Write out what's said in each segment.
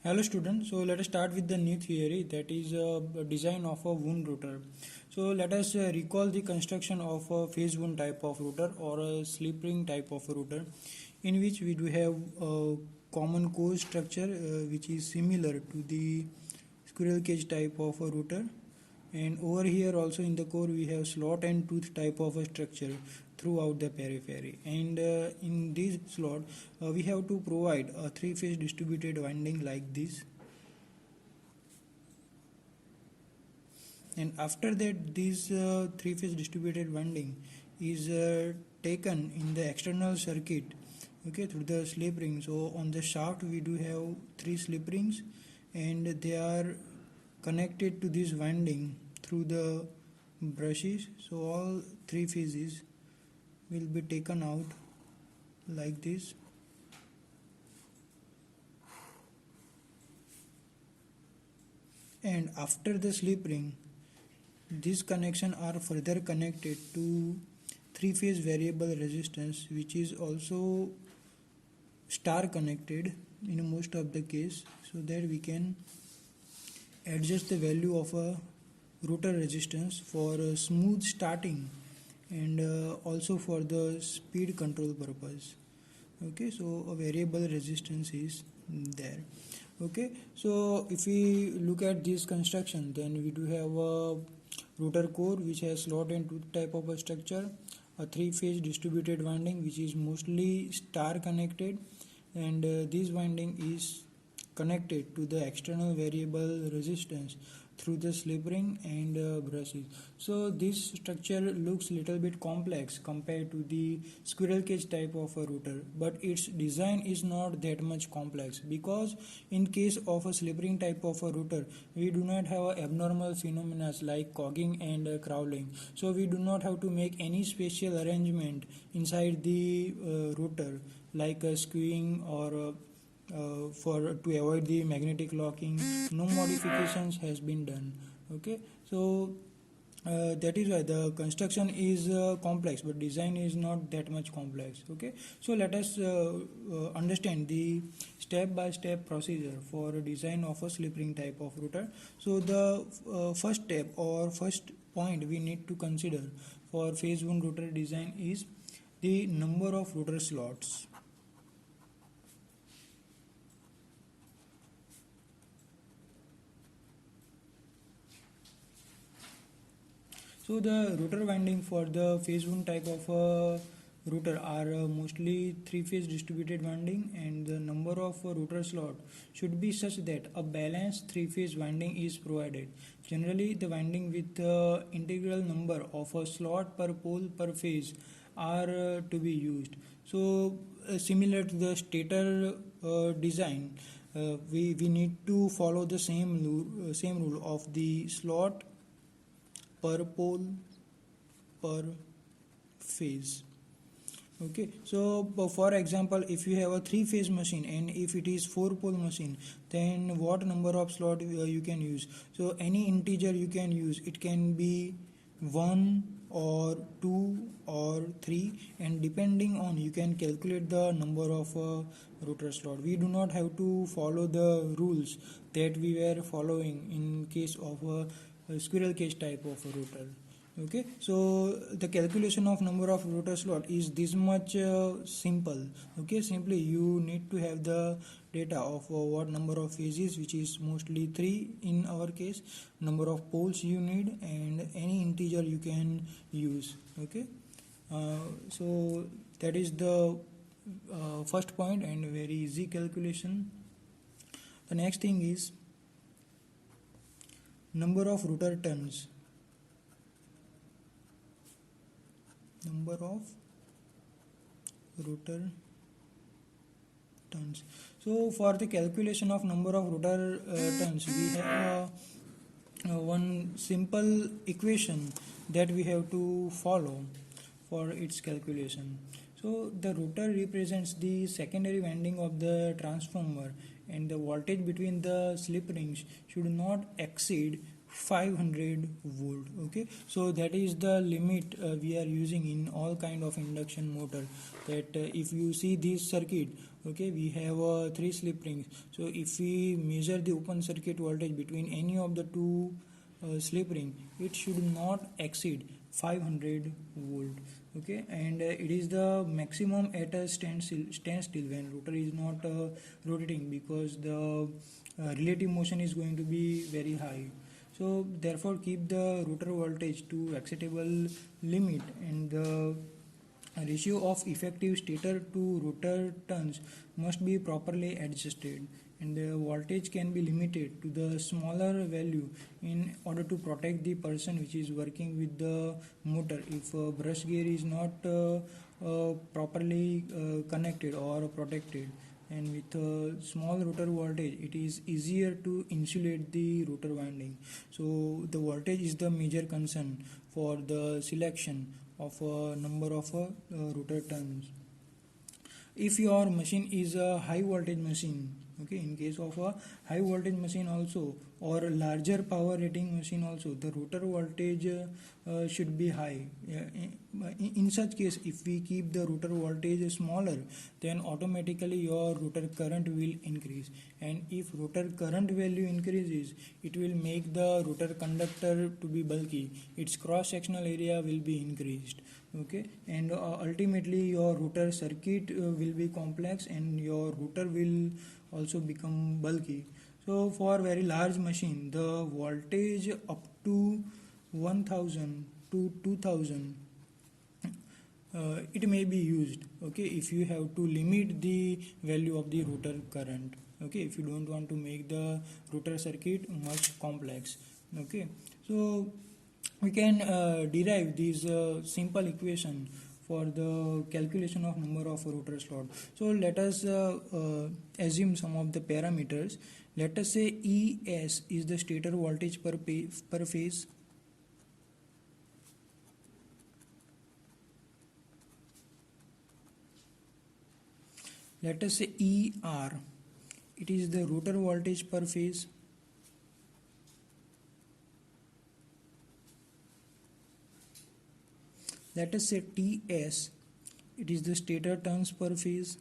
Hello students, so let us start with the new theory, that is design of a wound router. So let us recall the construction of a phase wound type of router or a slip ring type of a router, in which we do have a common core structure which is similar to the squirrel cage type of a router, and over here also in the core we have slot and tooth type of a structure throughout the periphery, and in this slot we have to provide a three-phase distributed winding like this, and after that this three-phase distributed winding is taken in the external circuit, okay, through the slip ring. So on the shaft we do have three slip rings, and they are connected to this winding through the brushes. So all three phases will be taken out like this, and after the slip ring these connections are further connected to three-phase variable resistance, which is also star connected in most of the case, so that we can adjust the value of a rotor resistance for smooth starting and also for the speed control purpose. Okay, so a variable resistance is there. Okay, so if we look at this construction, then we do have a rotor core which has slot and tooth type of a structure, a three-phase distributed winding which is mostly star connected, and this winding is connected to the external variable resistance through the slip ring and brushes. So this structure looks little bit complex compared to the squirrel cage type of a router, but its design is not that much complex, because in case of a slip ring type of a router we do not have abnormal phenomena like cogging and crawling, so we do not have to make any special arrangement inside the router like skewing or for to avoid the magnetic locking. No modifications has been done. Okay, so that is why the construction is complex, but design is not that much complex. Okay, so let us understand the step-by-step procedure for design of a slip ring type of router. So the first step or first point we need to consider for phase wound router design is the number of router slots. So the router winding for the phase wound type of router are mostly three-phase distributed winding, and the number of router slot should be such that a balanced three-phase winding is provided. Generally, the winding with the integral number of a slot per pole per phase are to be used. So similar to the stator design, we need to follow the same rule of the slot per pole per phase. Okay, so for example, if you have a three-phase machine and if it is four-pole machine, then what number of slot you can use? So any integer you can use. It can be 1 or 2 or 3, and depending on, you can calculate the number of router slot. We do not have to follow the rules that we were following in case of a squirrel cage type of a router. Okay, so the calculation of number of router slot is this much simple. Okay, simply you need to have the data of what number of phases, which is mostly 3 in our case, number of poles you need, and any integer you can use. Okay, so that is the first point and very easy calculation. The next thing is number of router turns. Number of router turns. So for the calculation of number of router turns, we have one simple equation that we have to follow for its calculation. So the router represents the secondary winding of the transformer, and the voltage between the slip rings should not exceed 500 volt. Okay, so that is the limit we are using in all kind of induction motor. That if you see this circuit, okay, we have three slip rings. So if we measure the open circuit voltage between any of the two slip ring, it should not exceed 500 volt. Okay, and it is the maximum at a standstill when rotor is not rotating, because the relative motion is going to be very high. So therefore keep the rotor voltage to acceptable limit, and the ratio of effective stator to rotor turns must be properly adjusted, and the voltage can be limited to the smaller value in order to protect the person which is working with the motor. If brush gear is not properly connected or protected, and with a small rotor voltage, it is easier to insulate the rotor winding. So the voltage is the major concern for the selection of a number of rotor turns. If your machine is a high voltage machine, okay, in case of a high voltage machine also, or a larger power rating machine also, the rotor voltage should be high. In such case, if we keep the rotor voltage smaller, then automatically your rotor current will increase, and if rotor current value increases, it will make the rotor conductor to be bulky, its cross sectional area will be increased. Okay, and ultimately your rotor circuit will be complex, and your rotor will also become bulky. So for very large machine, the voltage up to 1000 to 2000 it may be used. Okay, if you have to limit the value of the rotor current, okay, if you don't want to make the rotor circuit much complex. Okay, so we can derive this simple equation for the calculation of number of rotor slot. So let us assume some of the parameters. Let us say ES is the stator voltage per phase. Let us say ER, it is the rotor voltage per phase. Let us say TS, it is the stator turns per phase.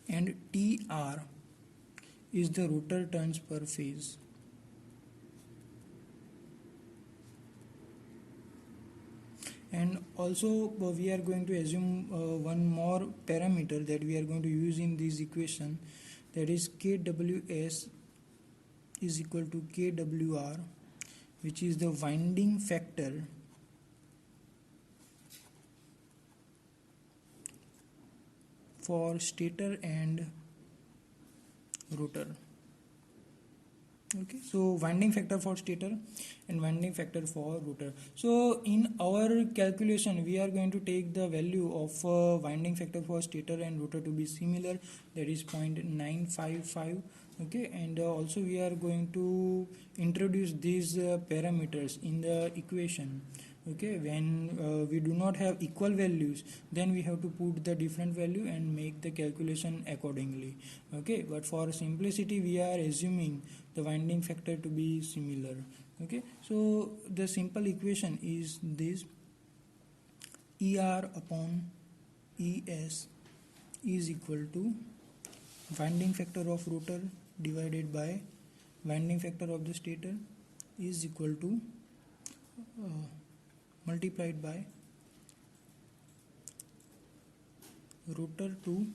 And TR is the rotor turns per phase. And also we are going to assume one more parameter that we are going to use in this equation, that is KWS is equal to KWR, which is the winding factor for stator and rotor. Okay, so winding factor for stator and winding factor for rotor. So in our calculation, we are going to take the value of winding factor for stator and rotor to be similar, that is 0.955. Okay, and also we are going to introduce these parameters in the equation. Okay, when we do not have equal values, then we have to put the different value and make the calculation accordingly. Okay, but for simplicity we are assuming the winding factor to be similar. Okay, so the simple equation is this: ER upon ES is equal to winding factor of rotor divided by winding factor of the stator is equal to multiplied by rotor to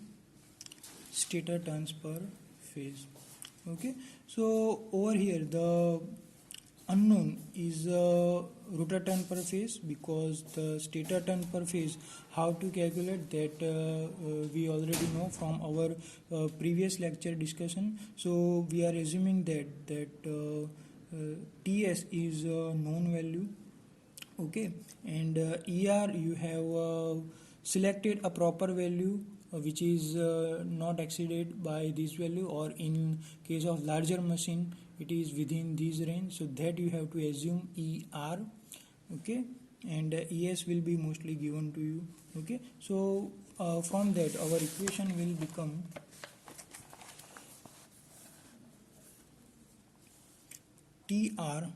stator turns per phase. Okay, so over here the unknown is rotor turn per phase, because the stator turn per phase, how to calculate that we already know from our previous lecture discussion. So we are assuming that TS is a known value. Okay, and ER you have selected a proper value which is not exceeded by this value, or in case of larger machine it is within this range, so that you have to assume ER. Okay, and ES will be mostly given to you. Okay, so from that our equation will become TR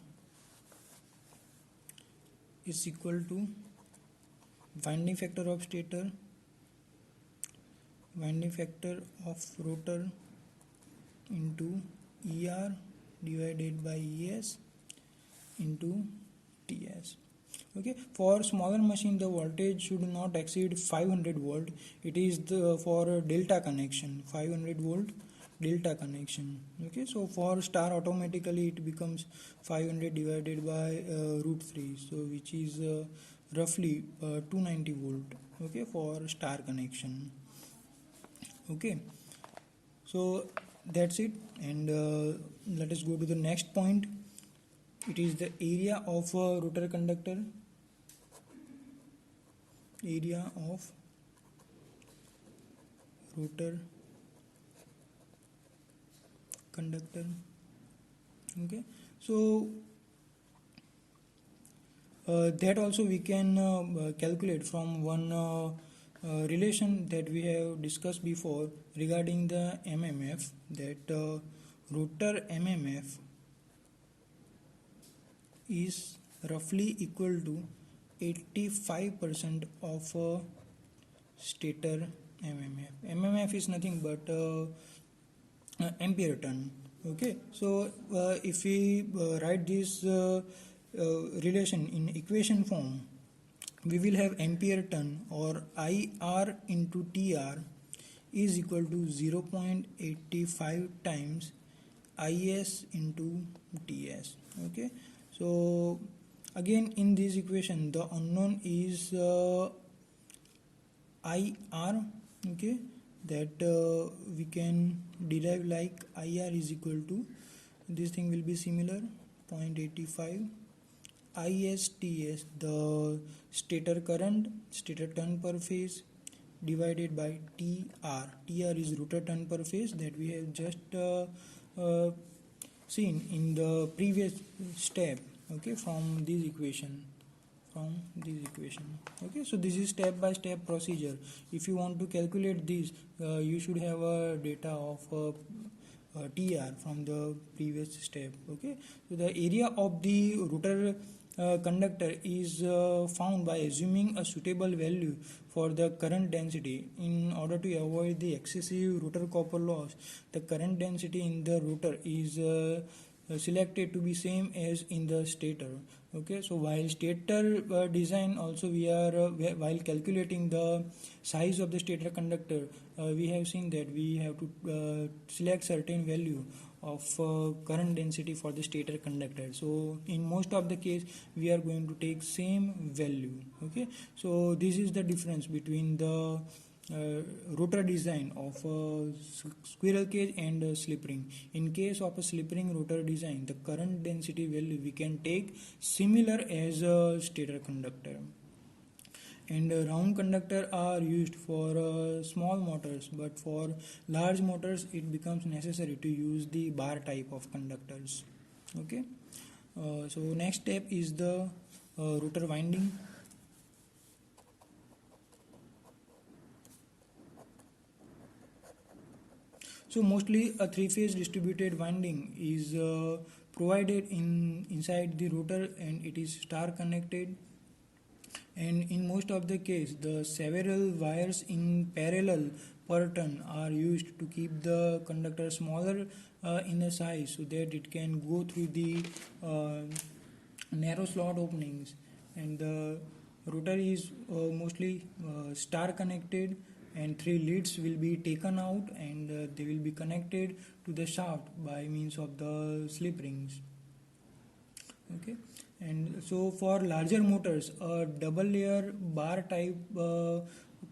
is equal to winding factor of stator, winding factor of rotor into ER divided by ES into TS. Okay, for smaller machine the voltage should not exceed 500 volt. It is for delta connection, 500 volt delta connection. Okay, so for star automatically it becomes 500 divided by root 3, so which is roughly 290 volt. Okay, for star connection. Okay, so that's it, and let us go to the next point. It is the area of a rotor conductor. Area of rotor conductor. Okay, so that also we can calculate from one relation that we have discussed before regarding the MMF, that rotor MMF is roughly equal to 85% of stator MMF. MMF is nothing but ampere turn. Okay, so if we write this relation in equation form, we will have ampere turn or IR into TR is equal to 0.85 times IS into TS. Okay, so again in this equation the unknown is IR. Okay, that we can derive like IR is equal to, this thing will be similar, 0.85 ISTS, the stator current, stator turn per phase, divided by TR. TR is rotor turn per phase that we have just seen in the previous step. Okay, from this equation, okay, so this is step by step procedure. If you want to calculate this, you should have a data of TR from the previous step. Okay, so the area of the rotor conductor is found by assuming a suitable value for the current density. In order to avoid the excessive rotor copper loss, the current density in the rotor is selected to be same as in the stator. Okay, so while stator design also we are while calculating the size of the stator conductor, we have seen that we have to select certain value of current density for the stator conductor. So in most of the case we are going to take same value. Okay, so this is the difference between the rotor design of a squirrel cage and a slip ring. In case of a slip ring rotor design, the current density value we can take similar as a stator conductor. And round conductor are used for small motors, but for large motors it becomes necessary to use the bar type of conductors. Okay, so next step is the rotor winding. So mostly a three-phase distributed winding is provided inside the rotor, and it is star connected. And in most of the case, the several wires in parallel per turn are used to keep the conductor smaller in the size, so that it can go through the narrow slot openings. And the rotor is mostly star connected, and three leads will be taken out, and they will be connected to the shaft by means of the slip rings. Okay, and so for larger motors double layer bar type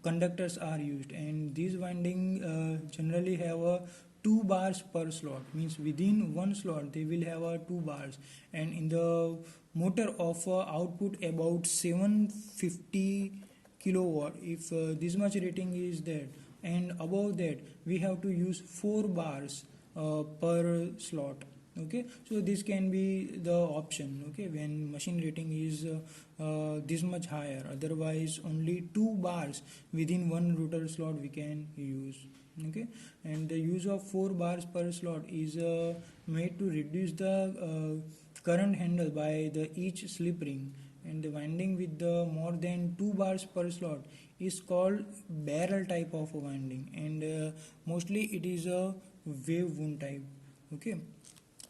conductors are used, and these winding generally have a 2 bars per slot, means within one slot they will have 2 bars, and in the motor of output about 750 kilowatt, if this much rating is there, and above that we have to use 4 bars per slot. Okay, so this can be the option, okay, when machine rating is this much higher. Otherwise only 2 bars within one rotor slot we can use. Okay, and the use of 4 bars per slot is made to reduce the current handled by the each slip ring, and the winding with the more than 2 bars per slot is called barrel type of winding, and mostly it is a wave wound type. Okay,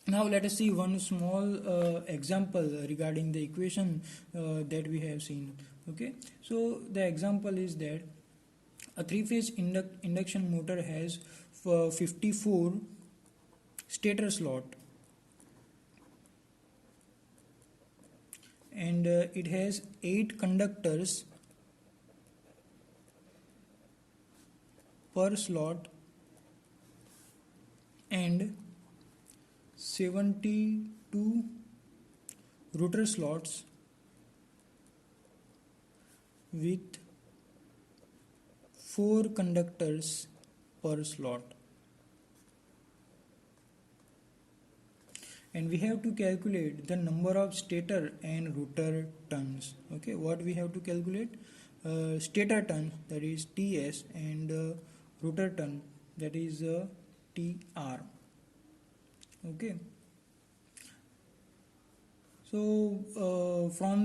now let us see one small example regarding the equation that we have seen. Okay, so the example is that a three-phase induction motor has 54 stator slot, and it has 8 conductors per slot and 72 rotor slots with 4 conductors per slot, and we have to calculate the number of stator and rotor turns. Okay, what we have to calculate? Stator turn, that is TS, and rotor turn, that is TR. Okay, so from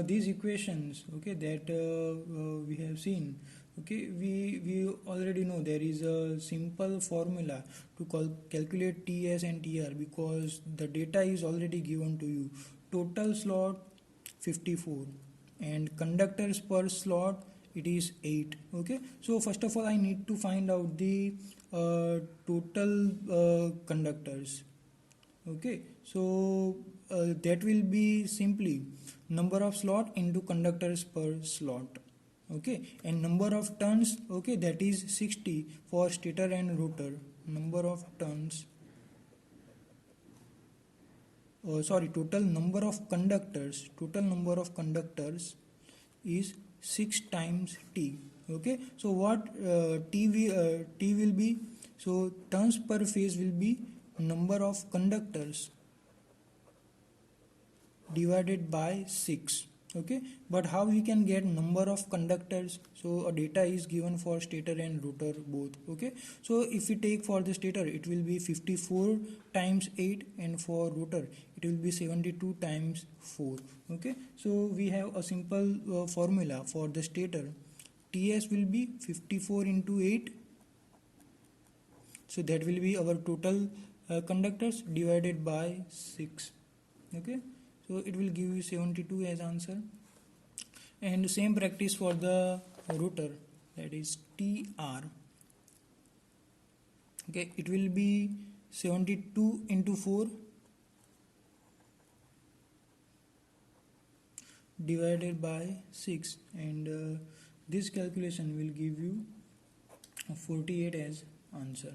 these equations, okay, that we have seen, okay, we already know there is a simple formula to calculate TS and TR, because the data is already given to you. Total slot 54 and conductors per slot it is 8. Okay, so first of all I need to find out the total conductors. Okay, so that will be simply number of slot into conductors per slot. Okay, and number of turns, okay, that is 60 for stator and rotor. Number of turns, total number of conductors is 6 times T. Okay, so what T will be? So turns per phase will be number of conductors divided by 6. Okay, but how we can get number of conductors? So a data is given for stator and rotor both. Okay, so if we take for the stator, it will be 54 times 8, and for rotor it will be 72 times 4. Okay, so we have a simple formula for the stator. TS will be 54 into 8, so that will be our total conductors divided by 6. Okay, so it will give you 72 as answer. And same practice for the rotor, that is TR. Okay, it will be 72 into 4 divided by 6, and this calculation will give you 48 as answer.